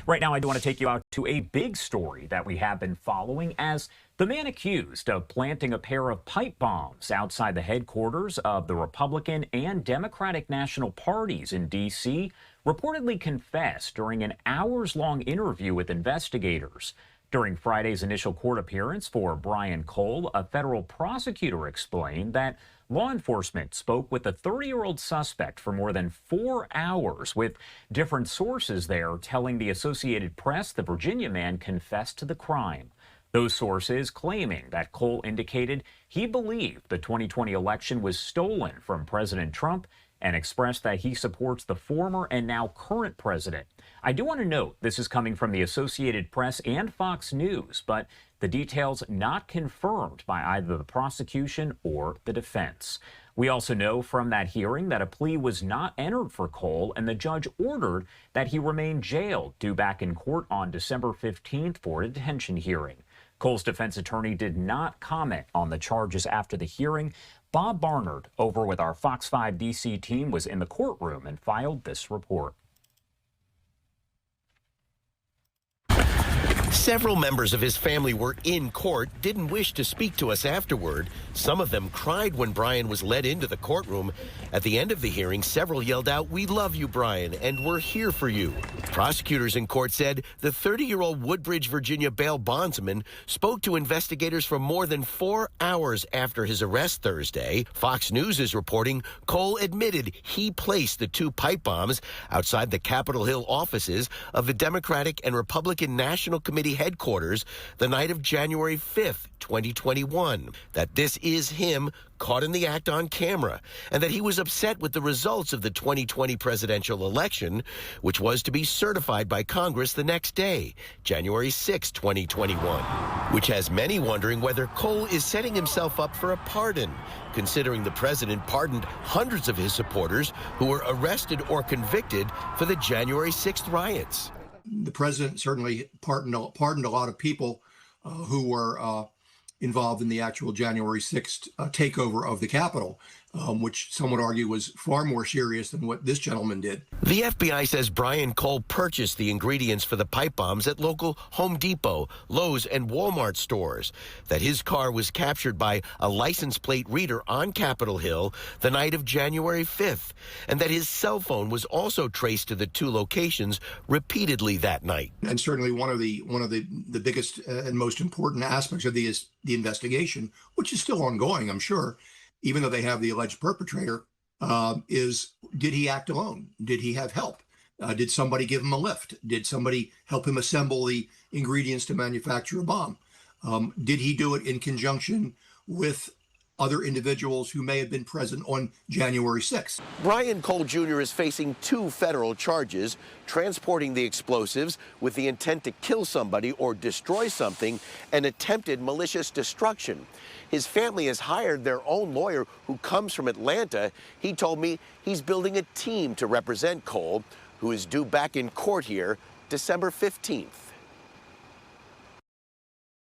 Right now, I do want to take you out to a big story that we have been following as the man accused of planting a pair of pipe bombs outside the headquarters of the Republican and Democratic National Parties in D.C. reportedly confessed during an hours-long interview with investigators. During Friday's initial court appearance for Brian Cole, a federal prosecutor explained that law enforcement spoke with the 30-year-old suspect for more than 4 hours, with different sources there telling the Associated Press the Virginia man confessed to the crime. Those sources claiming that Cole indicated he believed the 2020 election was stolen from President Trump and expressed that he supports the former and now current president. I do want to note this is coming from the Associated Press and Fox News, but the details not confirmed by either the prosecution or the defense. We also know from that hearing that a plea was not entered for Cole, and the judge ordered that he remain jailed, due back in court on December 15th for a detention hearing. Cole's defense attorney did not comment on the charges after the hearing. Bob Barnard, over with our Fox 5 DC team, was in the courtroom and filed this report. Several members of his family were in court, didn't wish to speak to us afterward. Some of them cried when Brian was led into the courtroom. At the end of the hearing, several yelled out, "We love you, Brian, and we're here for you." Prosecutors in court said the 30-year-old Woodbridge, Virginia bail bondsman spoke to investigators for more than 4 hours after his arrest Thursday. Fox News is reporting Cole admitted he placed the 2 pipe bombs outside the Capitol Hill offices of the Democratic and Republican National Committee headquarters the night of January 5th, 2021. That this is him caught in the act on camera, and that he was upset with the results of the 2020 presidential election, which was to be certified by Congress the next day, January 6, 2021, which has many wondering whether Cole is setting himself up for a pardon, considering the president pardoned hundreds of his supporters who were arrested or convicted for the January 6th riots. The president certainly pardoned a lot of people who were involved in the actual January 6th takeover of the Capitol, which some would argue was far more serious than what this gentleman did. The FBI says Brian Cole purchased the ingredients for the pipe bombs at local Home Depot, Lowe's, and Walmart stores, that his car was captured by a license plate reader on Capitol Hill the night of January 5th, and that his cell phone was also traced to the 2 locations repeatedly that night. And certainly one of the biggest and most important aspects of the investigation, which is still ongoing, I'm sure, even though they have the alleged perpetrator, is did he act alone? Did he have help? Did somebody give him a lift? Did somebody help him assemble the ingredients to manufacture a bomb? Did he do it in conjunction with other individuals who may have been present on January 6th? Brian Cole Jr. is facing 2 federal charges: transporting the explosives with the intent to kill somebody or destroy something, and attempted malicious destruction. His family has hired their own lawyer who comes from Atlanta. He told me he's building a team to represent Cole, who is due back in court here December 15th.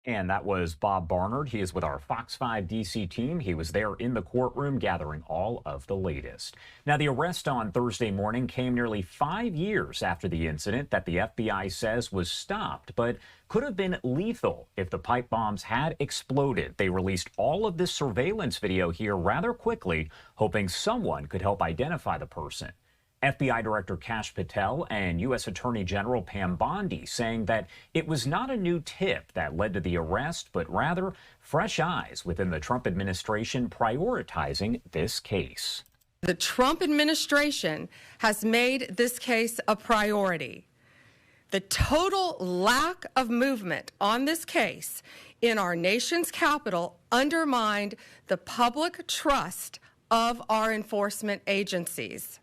And that was Bob Barnard. He is with our Fox 5 DC team. He was there in the courtroom gathering all of the latest. Now, the arrest on Thursday morning came nearly 5 years after the incident that the FBI says was stopped, but could have been lethal if the pipe bombs had exploded. They released all of this surveillance video here rather quickly, hoping someone could help identify the person. FBI Director Kash Patel and U.S. Attorney General Pam Bondi saying that it was not a new tip that led to the arrest, but rather fresh eyes within the Trump administration prioritizing this case. The Trump administration has made this case a priority. The total lack of movement on this case in our nation's capital undermined the public trust of our enforcement agencies.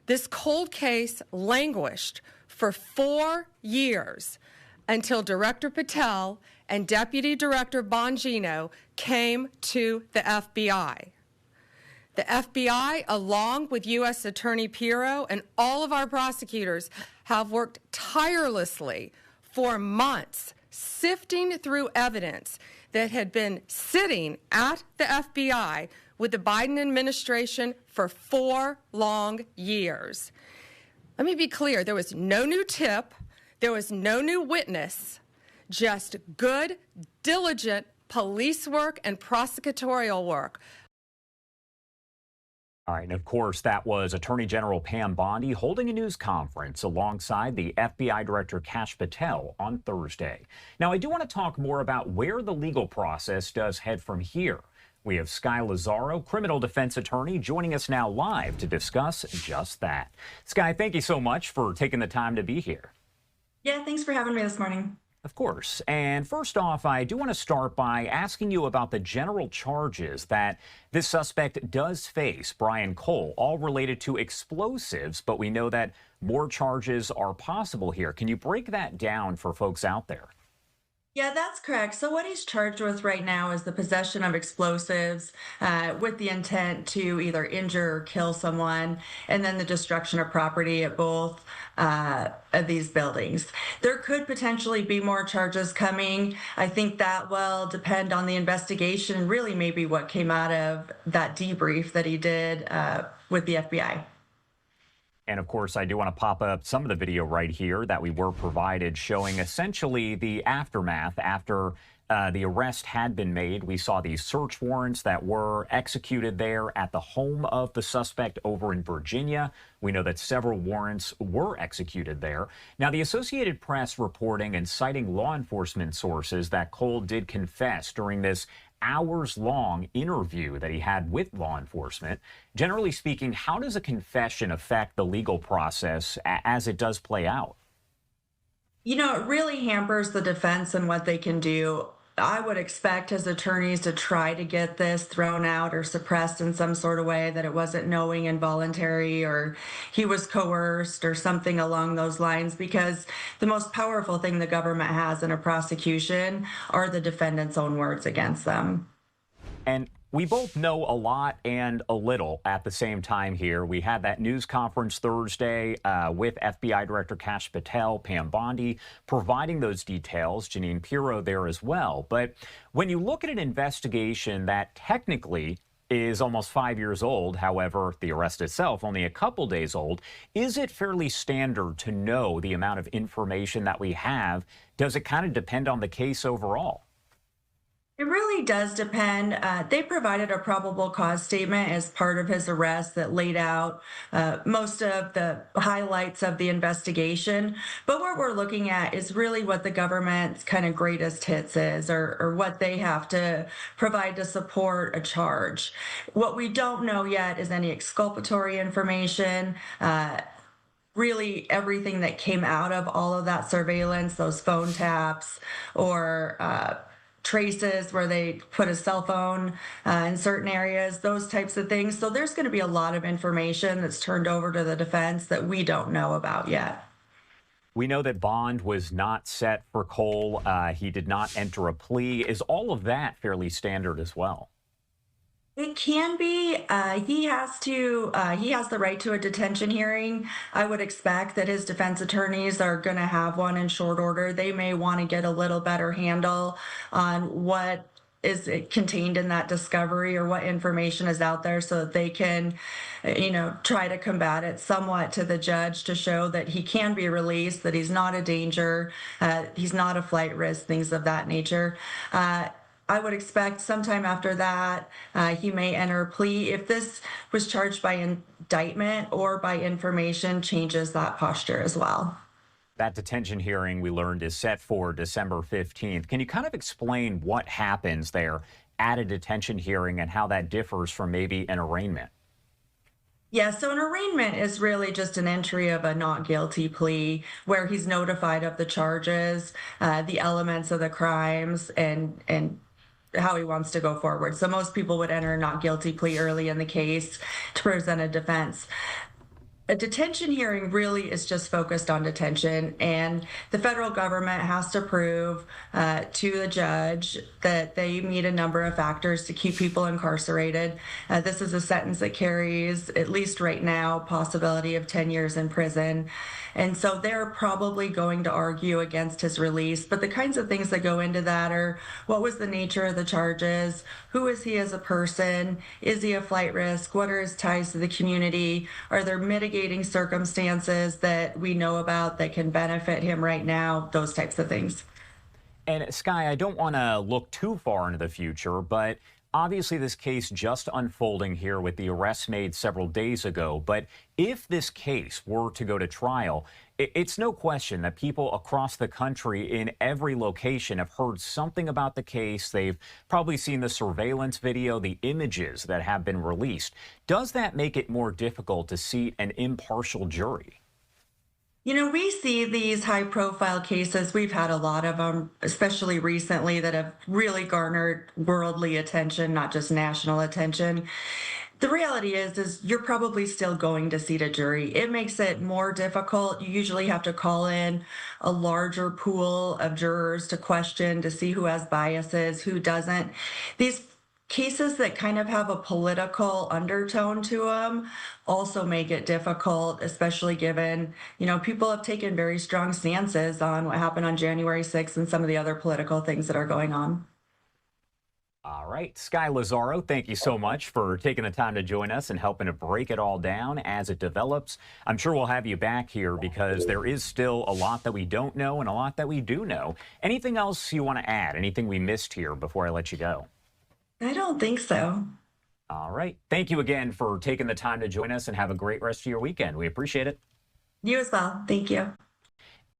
This cold case languished for 4 years until Director Patel and Deputy Director Bongino came to the FBI. The FBI, along with U.S. Attorney Pirro and all of our prosecutors, have worked tirelessly for months, sifting through evidence that had been sitting at the FBI with the Biden administration for 4 long years. Let me be clear, there was no new tip. There was no new witness, just good, diligent police work and prosecutorial work. All right, and of course, that was Attorney General Pam Bondi holding a news conference alongside the FBI Director Kash Patel on Thursday. Now, I do want to talk more about where the legal process does head from here. We have Sky Lazaro, criminal defense attorney, joining us now live to discuss just that. Sky, thank you so much for taking the time to be here. Yeah, thanks for having me this morning. Of course. And first off, I do want to start by asking you about the general charges that this suspect does face, Brian Cole, all related to explosives, but we know that more charges are possible here. Can you break that down for folks out there? Yeah, that's correct. So what he's charged with right now is the possession of explosives with the intent to either injure or kill someone, and then the destruction of property at both of these buildings. There could potentially be more charges coming. I think that will depend on the investigation and really maybe what came out of that debrief that he did with the FBI. And of course, I do want to pop up some of the video right here that we were provided showing essentially the aftermath after the arrest had been made. We saw these search warrants that were executed there at the home of the suspect over in Virginia. We know that several warrants were executed there. Now, the Associated Press reporting and citing law enforcement sources that Cole did confess during this hours-long interview that he had with law enforcement. Generally speaking, how does a confession affect the legal process as it does play out? You know, it really hampers the defense and what they can do. I would expect his attorneys to try to get this thrown out or suppressed in some sort of way, that it wasn't knowing involuntary or he was coerced or something along those lines, because the most powerful thing the government has in a prosecution are the defendant's own words against them. And we both know a lot and a little at the same time here. We had that news conference Thursday with FBI Director Kash Patel, Pam Bondi, providing those details, Jeanine Pirro there as well. But when you look at an investigation that technically is almost 5 years old, however, the arrest itself only a couple days old, is it fairly standard to know the amount of information that we have? Does it kind of depend on the case overall? It really does depend. They provided a probable cause statement as part of his arrest that laid out most of the highlights of the investigation. But what we're looking at is really what the government's kind of greatest hits is, or what they have to provide to support a charge. What we don't know yet is any exculpatory information. Really everything that came out of all of that surveillance, those phone taps or traces where they put a cell phone in certain areas, those types of things. So there's going to be a lot of information that's turned over to the defense that we don't know about yet. We know that bond was not set for Cole. He did not enter a plea. Is all of that fairly standard as well? It can be. He has the right to a detention hearing. I would expect that his defense attorneys are going to have one in short order. They may want to get a little better handle on what is contained in that discovery or what information is out there, so that they can, try to combat it somewhat to the judge to show that he can be released, that he's not a danger, he's not a flight risk, things of that nature. I would expect sometime after that, he may enter a plea. If this was charged by indictment or by information, changes that posture as well. That detention hearing, we learned, is set for December 15th. Can you kind of explain what happens there at a detention hearing and how that differs from maybe an arraignment? Yeah, so an arraignment is really just an entry of a not guilty plea where he's notified of the charges, the elements of the crimes, and how he wants to go forward. So most people would enter a not guilty plea early in the case to present a defense. A detention hearing really is just focused on detention, and the federal government has to prove to the judge that they meet a number of factors to keep people incarcerated. This is a sentence that carries, at least right now, possibility of 10 years in prison. And so they're probably going to argue against his release. But the kinds of things that go into that are, what was the nature of the charges? Who is he as a person? Is he a flight risk? What are his ties to the community? Are there mitigating mitigating circumstances that we know about that can benefit him right now, those types of things. And Sky, I don't want to look too far into the future, but obviously this case just unfolding here with the arrest made several days ago. But if this case were to go to trial, it's no question that people across the country in every location have heard something about the case. They've probably seen the surveillance video, the images that have been released. Does that make it more difficult to seat an impartial jury? You know, we see these high profile cases. We've had a lot of them, especially recently, that have really garnered worldly attention, not just national attention. The reality is you're probably still going to seat a jury. It makes it more difficult. You usually have to call in a larger pool of jurors to question, to see who has biases, who doesn't. These cases that kind of have a political undertone to them also make it difficult, especially given, people have taken very strong stances on what happened on January 6th and some of the other political things that are going on. All right, Sky Lazaro, thank you so much for taking the time to join us and helping to break it all down as it develops. I'm sure we'll have you back here because there is still a lot that we don't know and a lot that we do know. Anything else you want to add? Anything we missed here before I let you go? I don't think so. All right. Thank you again for taking the time to join us and have a great rest of your weekend. We appreciate it. You as well. Thank you.